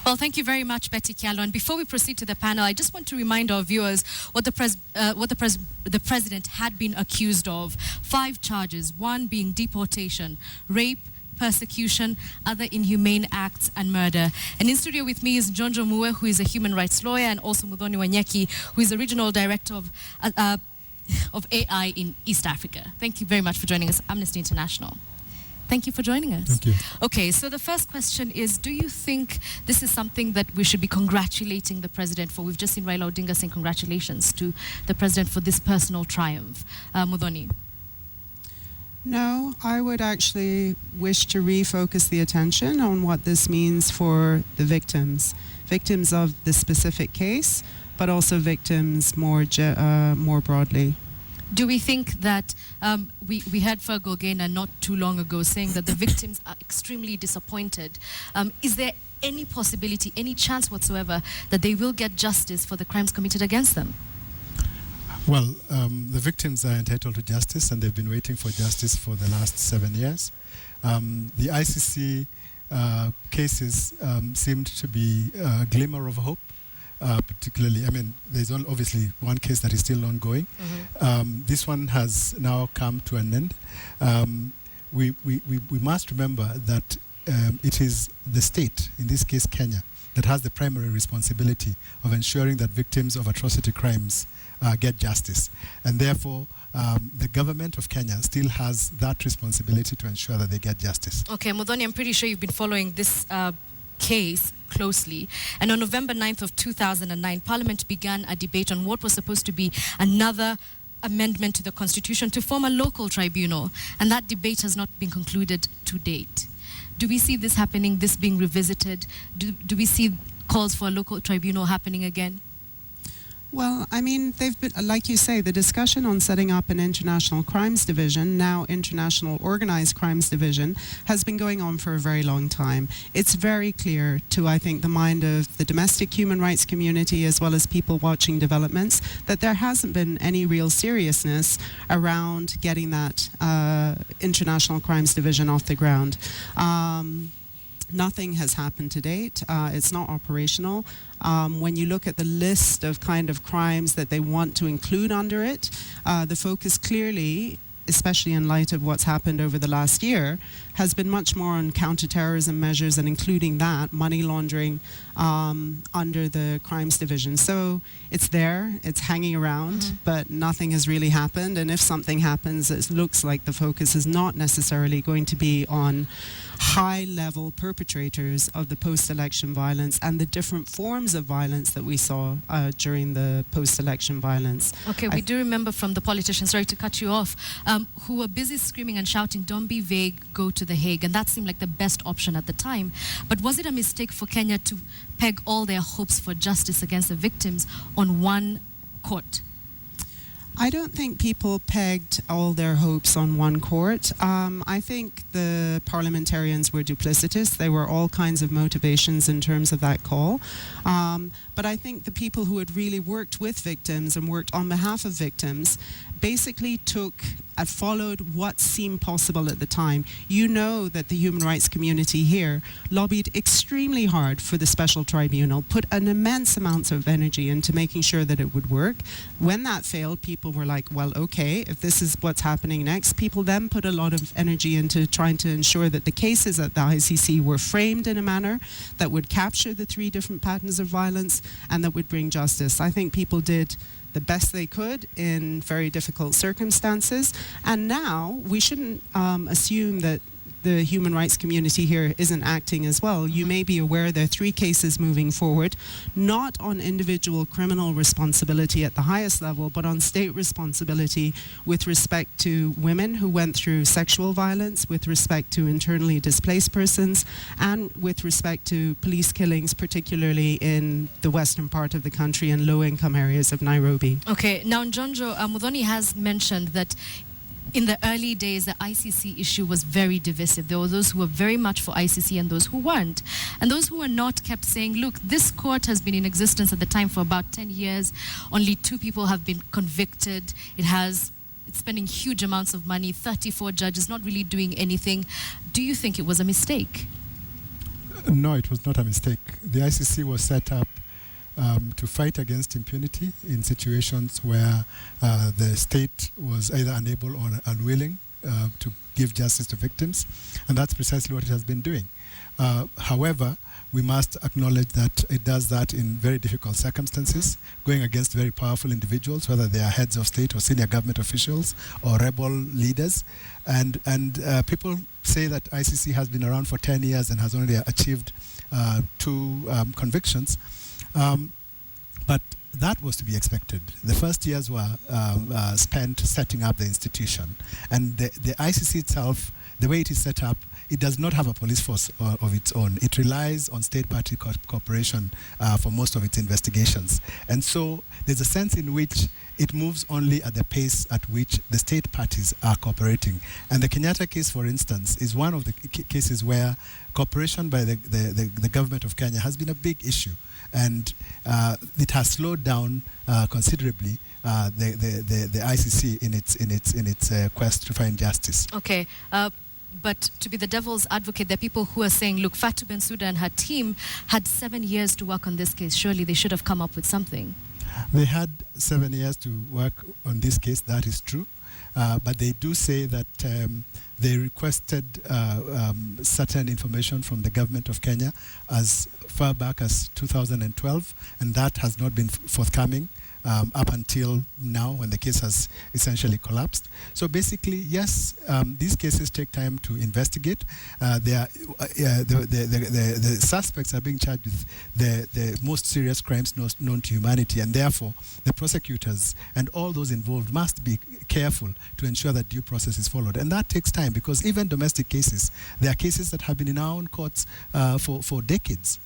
Well, thank you very much, Betty Kialo. And before we proceed to the panel, I just want to remind our viewers what the president had been accused of. 5 charges, one being deportation, rape, persecution, other inhumane acts, and murder. And in studio with me is Jonjo Mue, who is a human rights lawyer, and also Muthoni Wanyeki, who is the regional director of AI in East Africa. Thank you very much for joining us, Amnesty International. Thank you for joining us. Thank you. Okay, so the first question is, do you think this is something that we should be congratulating the president for? We've just seen Raila Odinga saying congratulations to the president for this personal triumph. Muthoni? No, I would actually wish to refocus the attention on what this means for the victims of the specific case, but also victims more broadly. Do we think that, we heard Fergal Gaynor not too long ago saying that the victims are extremely disappointed. Is there any possibility, any chance whatsoever that they will get justice for the crimes committed against them? Well, the victims are entitled to justice, and they've been waiting for justice for the last 7 years. The ICC cases seemed to be a glimmer of hope. Particularly, I mean, there's obviously one case that is still ongoing. Mm-hmm. This one has now come to an end. We must remember that it is the state, in this case Kenya, that has the primary responsibility of ensuring that victims of atrocity crimes get justice. And therefore, the government of Kenya still has that responsibility to ensure that they get justice. Okay, Muthoni, I'm pretty sure you've been following this case closely. And on November 9th of 2009, Parliament began a debate on what was supposed to be another amendment to the Constitution to form a local tribunal. And that debate has not been concluded to date. Do we see this happening, this being revisited? Do we see calls for a local tribunal happening again? Well, I mean, they've been, like you say, the discussion on setting up an international crimes division, now international organized crimes division, has been going on for a very long time. It's very clear to, I think, the mind of the domestic human rights community as well as people watching developments that there hasn't been any real seriousness around getting that international crimes division off the ground. Nothing has happened to date. It's not operational. When you look at the list of kind of crimes that they want to include under it, the focus clearly, especially in light of what's happened over the last year, has been much more on counterterrorism measures and including that, money laundering, under the crimes division. So it's there, it's hanging around, but nothing has really happened. And if something happens, it looks like the focus is not necessarily going to be on high-level perpetrators of the post-election violence and the different forms of violence that we saw during the post-election violence. Okay, we do remember from the politicians, sorry to cut you off, who were busy screaming and shouting, "Don't be vague, go to The Hague," and that seemed like the best option at the time. But was it a mistake for Kenya to peg all their hopes for justice against the victims on one court? I don't think people pegged all their hopes on one court. I think the parliamentarians were duplicitous. There were all kinds of motivations in terms of that call. But I think the people who had really worked with victims and worked on behalf of victims basically followed what seemed possible at the time. You know that the human rights community here lobbied extremely hard for the special tribunal, put an immense amount of energy into making sure that it would work. When that failed, people were like, well, okay, if this is what's happening next. People then put a lot of energy into trying to ensure that the cases at the ICC were framed in a manner that would capture the 3 different patterns of violence and that would bring justice. I think people did the best they could in very difficult circumstances. And now we shouldn't assume that the human rights community here isn't acting as well. You may be aware there are 3 cases moving forward, not on individual criminal responsibility at the highest level, but on state responsibility with respect to women who went through sexual violence, with respect to internally displaced persons, and with respect to police killings, particularly in the western part of the country and low-income areas of Nairobi. Okay, now Jonjo, Muthoni has mentioned that in the early days, the ICC issue was very divisive. There were those who were very much for ICC and those who weren't. And those who were not kept saying, look, this court has been in existence at the time for about 10 years. Only 2 people have been convicted. It's spending huge amounts of money, 34 judges not really doing anything. Do you think it was a mistake? No, it was not a mistake. The ICC was set up to fight against impunity in situations where the state was either unable or unwilling to give justice to victims, and that's precisely what it has been doing. However, we must acknowledge that it does that in very difficult circumstances, going against very powerful individuals, whether they are heads of state or senior government officials or rebel leaders. And people say that ICC has been around for 10 years and has only achieved 2 convictions. But that was to be expected. The first years were spent setting up the institution. And the ICC itself, the way it is set up, it does not have a police force of its own. It relies on state-party cooperation for most of its investigations. And so there's a sense in which it moves only at the pace at which the state parties are cooperating. And the Kenyatta case, for instance, is one of the cases where cooperation by the government of Kenya has been a big issue. And it has slowed down considerably the ICC in its quest to find justice. Okay. But to be the devil's advocate, there are people who are saying, look, Fatou Bensouda and her team had 7 years to work on this case. Surely they should have come up with something. They had 7 years to work on this case, that is true. But they do say that they requested certain information from the government of Kenya as far back as 2012, and that has not been forthcoming up until now, when the case has essentially collapsed. So basically, yes, these cases take time to investigate. The suspects are being charged with the most serious crimes known to humanity, and therefore the prosecutors and all those involved must be careful to ensure that due process is followed. And that takes time, because even domestic cases, there are cases that have been in our own courts for decades.